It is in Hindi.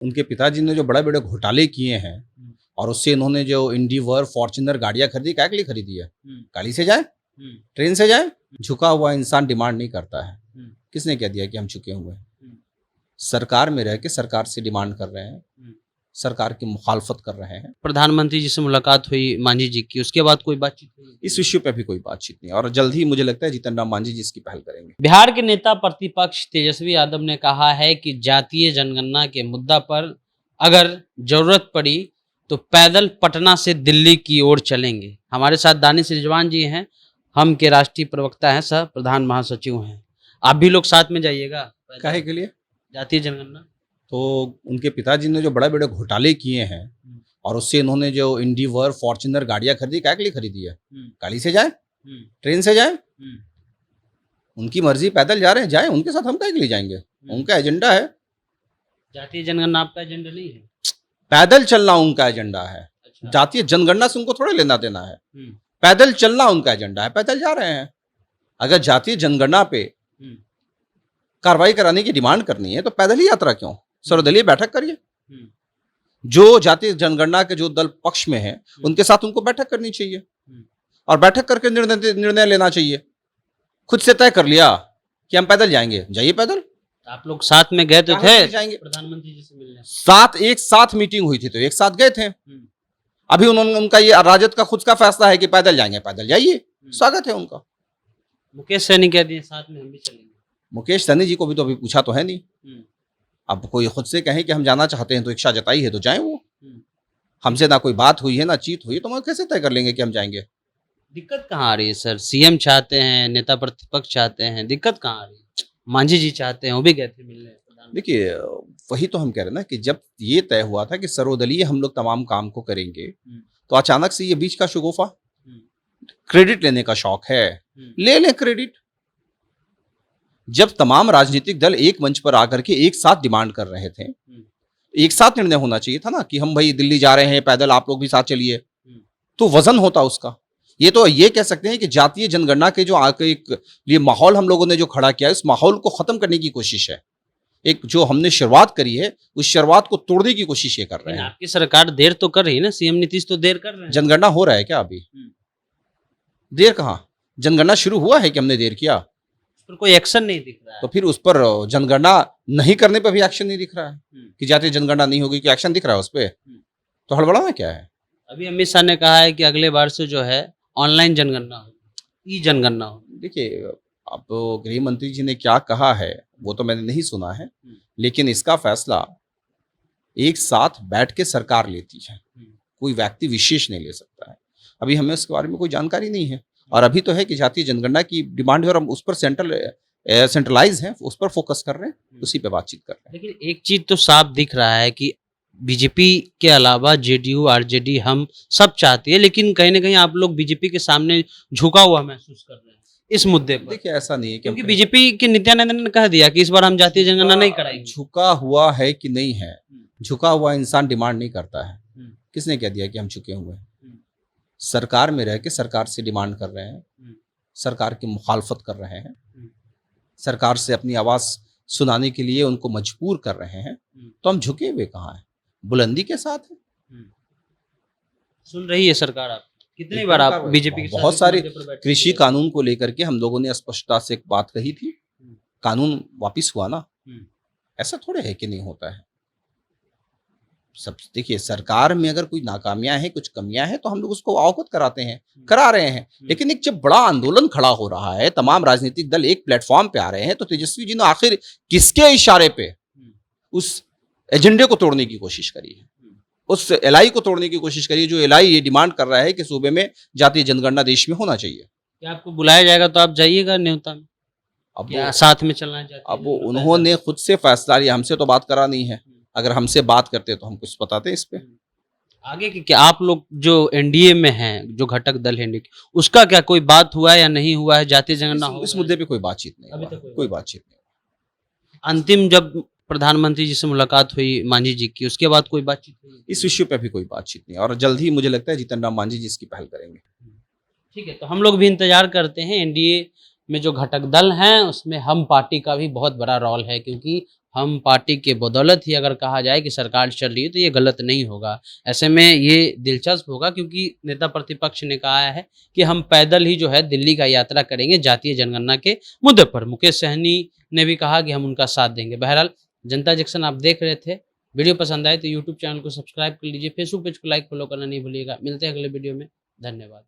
उनके पिताजी ने जो बड़े-बड़े घोटाले किए हैं और उससे इन्होंने जो इंडिवर, फॉर्च्यूनर गाड़ियाँ खरीदी, काहे के लिए खरीदी है? गाड़ी से जाएँ, ट्रेन से जाएँ। झुका हुआ इंसान डिमांड नहीं करता है। किसने कह दिया कि हम झुके हुए हैं? सरकार में रह के सरकार से डिमांड कर रहे हैं, सरकार की मुखालफत कर रहे हैं। प्रधानमंत्री जी से मुलाकात हुई मांझी जी की, उसके बाद कोई बातचीत हुई? इस इश्यू पे अभी कोई बातचीत नहीं और जल्द ही मुझे लगता है जीतन राम मांझी जी इसकी पहल करेंगे। बिहार के नेता प्रतिपक्ष तेजस्वी यादव ने कहा है कि जातीय जनगणना के मुद्दा पर अगर जरूरत पड़ी तो पैदल पटना से दिल्ली की ओर चलेंगे। हमारे साथ दानिश रिजवान जी हैं, हम के राष्ट्रीय प्रवक्ता हैं, सह प्रधान महासचिव हैं। आप भी लोग साथ में जाइएगा काहे के लिए? जातीय जनगणना? तो उनके पिताजी ने जो बड़े-बड़े घोटाले किए हैं और उससे इन्होंने जो इंडिवर, फॉर्च्यूनर गाड़ियाँ खरीदी, काहे के लिए खरीदी है? गाड़ी से जाएँ, ट्रेन से जाएँ। उनकी मर्जी, पैदल जा रहे हैं, जाएँ, उनके साथ हम काहे के लिए जाएँगे? उनका एजेंडा है। जातीय जनगणना आपका एजेंडा नहीं है? पैदल चलना उनका एजेंडा है। अच्छा। जातीय जनगणना से उनको थोड़ा लेना देना है। पैदल चलना उनका एजेंडा है, पैदल जा रहे हैं। अगर जातीय जनगणना पे कार्रवाई कराने की डिमांड करनी है तो पैदल ही यात्रा क्यों? सर्वदलीय बैठक करिए। जो जातीय जनगणना के जो दल पक्ष में है उनके साथ उनको बैठक करनी चाहिए और बैठक करके निर्णय लेना चाहिए। खुद से तय कर लिया कि हम पैदल जाएंगे, जाइए पैदल। आप लोग साथ में गए तो कहाँ थे से जाएंगे? प्रधानमंत्री जी से मिलने? साथ एक साथ मीटिंग हुई थी तो एक साथ गए थे। अभी उन्होंने उनका ये राजद का खुद का फैसला है कि पैदल जाएंगे, पैदल जाइए, स्वागत है उनका। मुकेश सहनी कह दिए साथ में हम भी चलेंगे। मुकेश सहनी जी को भी तो अभी पूछा तो है नहीं। अब कोई खुद से कहे कि हम जाना चाहते हैं तो इच्छा जताई है तो जाएं वो। हमसे ना कोई बात हुई है ना चीत हुई है तो हम कैसे तय कर लेंगे कि हम जाएंगे? दिक्कत कहाँ आ रही है सर? सीएम चाहते हैं, नेता प्रतिपक्ष चाहते हैं, दिक्कत कहाँ आ रही है? मांझी जी चाहते हैं, वो भी गए थे मिलने। देखिए, वही तो हम कह रहे हैं ना कि जब ये तय हुआ था कि सर्वदलीय हम लोग तमाम काम को करेंगे तो अचानक से ये बीच का शगुफा, क्रेडिट लेने का शौक है, ले लें क्रेडिट। जब तमाम राजनीतिक दल एक मंच पर आकर के एक साथ डिमांड कर रहे थे, एक साथ निर्णय होना चाहिए था ना कि हम भाई दिल्ली जा रहे हैं पैदल, आप लोग भी साथ चलिए, तो वजन होता उसका। ये तो ये कह सकते हैं कि जातीय जनगणना के जो एक लिए माहौल हम लोगों ने जो खड़ा किया है उस माहौल को खत्म करने की कोशिश है। एक जो हमने शुरुआत करी है उस शुरुआत को तोड़ने की कोशिश ये कर रहे हैं। आपकी सरकार देर तो कर रही है ना, सीएम नीतीश तो देर कर रहे हैं। जनगणना हो रहा है क्या अभी? देर कहाँ? जनगणना शुरू हुआ है कि हमने देर किया? उस पर कोई एक्शन नहीं दिख रहा है। तो फिर उस पर जनगणना नहीं करने पर भी एक्शन नहीं दिख रहा है कि जातीय जनगणना नहीं होगी, कि एक्शन दिख रहा है उस पर? तो हड़बड़ाना क्या है? अभी अमित शाह ने कहा है कि अगले बार से जो है ऑनलाइन जनगणना हो, ई जनगणना हो। देखिए, अब गृह मंत्री जी ने क्या कहा है वो तो मैंने नहीं सुना है, लेकिन इसका फैसला एक साथ बैठ के सरकार लेती है, कोई व्यक्ति विशेष नहीं ले सकता है। अभी हमें उसके बारे में कोई जानकारी नहीं है और अभी तो है कि जातीय जनगणना की डिमांड है और हम उस पर सेंट्रलाइज है, उस पर फोकस कर रहे हैं, उसी पे बातचीत कर रहे हैं। लेकिन एक चीज तो साफ दिख रहा है कि बीजेपी के अलावा जेडीयू, आरजेडी हम सब चाहती है, लेकिन कहीं ना कहीं आप लोग बीजेपी के सामने झुका हुआ महसूस कर रहे हैं इस मुद्दे पर। देखिए, ऐसा नहीं है क्योंकि बीजेपी के नित्यानंद ने कह दिया कि इस बार हम जातीय जनगणना नहीं कराएंगे। झुका हुआ है कि नहीं है, झुका हुआ इंसान डिमांड नहीं करता है। किसने कह दिया कि हम झुके हुए हैं? सरकार में रह के सरकार से डिमांड कर रहे हैं, सरकार की मुखालफत कर रहे हैं, सरकार से अपनी आवाज सुनाने के लिए उनको मजबूर कर रहे हैं, तो हम झुके हुए कहाँ हैं? बुलंदी के साथ है। सुन रही है सरकार आप? कितनी बार आप बीजेपी के साथ बहुत सारे कृषि कानून को लेकर के हम लोगों ने स्पष्टता से एक बात कही थी, कानून वापिस हुआ ना। ऐसा थोड़े है कि नहीं होता है। सब देखिए, सरकार में अगर कोई नाकामियां हैं, कुछ कमियां हैं तो हम लोग उसको अवगत कराते हैं, करा रहे हैं। लेकिन एक जब बड़ा आंदोलन खड़ा हो रहा है, तमाम राजनीतिक दल एक प्लेटफॉर्म पे आ रहे हैं, तो तेजस्वी जी ने आखिर किसके इशारे पे उस एजेंडे को तोड़ने की कोशिश करी है, उस एलआई को तोड़ने की कोशिश करी है, जो एलआई ये डिमांड कर रहा है कि सूबे में जातीय जनगणना देश में होना चाहिए। क्या आपको बुलाया जाएगा तो आप जाइएगा न्योता में? अब साथ में चलना चाहते हैं? अब वो उन्होंने खुद से फैसला लिया, हमसे तो बात करा नहीं है। अगर हमसे बात करते तो हम कुछ बताते इस पे। आगे की क्या आप लोग जो एनडीए में हैं, जो घटक दल है एनडीए, उसका क्या कोई बात हुआ है या नहीं हुआ है? जातीय जनगणना इस मुद्दे पे कोई बातचीत नहीं हुआ, कोई बातचीत नहीं। अंतिम जब प्रधानमंत्री जी से मुलाकात हुई मांझी जी की, उसके बाद कोई बातचीत हुई? इस इश्यू पे अभी कोई बातचीत नहीं और जल्द ही मुझे लगता है जीतन राम मांझी जी इसकी पहल करेंगे। ठीक है, तो हम लोग भी इंतजार करते हैं। एनडीए में जो घटक दल हैं उसमें हम पार्टी का भी बहुत बड़ा रोल है, क्योंकि हम पार्टी के बदौलत ही अगर कहा जाए कि सरकार चल रही है तो ये गलत नहीं होगा। ऐसे में ये दिलचस्प होगा क्योंकि नेता प्रतिपक्ष ने कहा है कि हम पैदल ही जो है दिल्ली का यात्रा करेंगे जातीय जनगणना के मुद्दे पर। मुकेश सहनी ने भी कहा कि हम उनका साथ देंगे। बहरहाल जनता जंक्शन आप देख रहे थे, वीडियो पसंद आए तो यूट्यूब चैनल को सब्सक्राइब कर लीजिए, फेसबुक पेज को लाइक फॉलो करना नहीं भूलिएगा। मिलते हैं अगले वीडियो में, धन्यवाद।